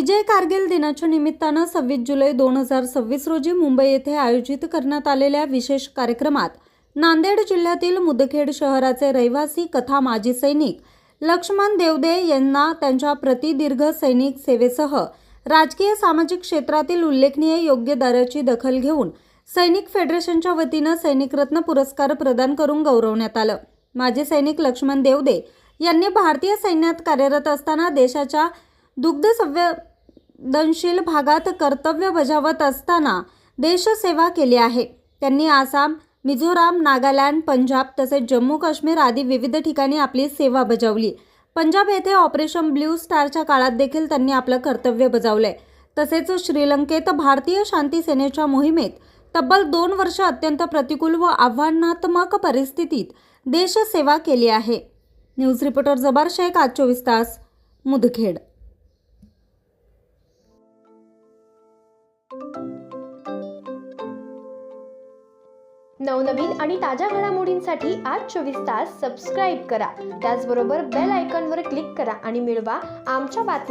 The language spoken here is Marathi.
विजय कारगिल दिनाच्या निमित्तानं 26 जुलै 2026 रोजी मुंबई येथे आयोजित करण्यात आलेल्या विशेष कार्यक्रमात नांदेड जिल्ह्यातील मुदखेड शहराचे रहिवासी कथा माजी सैनिक लक्ष्मण देवदे यांना त्यांच्या प्रतिदीर्घ सैनिक सेवेसह राजकीय सामाजिक क्षेत्रातील उल्लेखनीय योगदानाची दखल घेऊन सैनिक फेडरेशनच्या वतीनं सैनिक रत्न पुरस्कार प्रदान करून गौरवण्यात आलं। माजी सैनिक लक्ष्मण देवदे यांनी भारतीय सैन्यात कार्यरत असताना देशाच्या दुग्ध संवेदनशील भागात कर्तव्य बजावत असताना देशसेवा केली आहे। त्यांनी आसाम, मिझोराम, नागालँड, पंजाब तसेच जम्मू काश्मीर आदी विविध ठिकाणी आपली सेवा बजावली। पंजाब येथे ऑपरेशन ब्लू स्टारच्या काळात देखील त्यांनी आपलं कर्तव्य बजावले। तसेच श्रीलंकेत भारतीय शांती सेनेच्या मोहिमेत तब्बल 2 वर्ष अत्यंत प्रतिकूल व आव्हानात्मक परिस्थितीत देशसेवा केली आहे। न्यूज रिपोर्टर जबार शेख, आज 24 तास, मुदखेड। नवनवीन आणि ताज्या घडामोडींसाठी आज 24 तास सबस्क्राईब करा। त्याचबरोबर बेल आयकॉनवर क्लिक करा आणि मिळवा आमच्या बातम्या।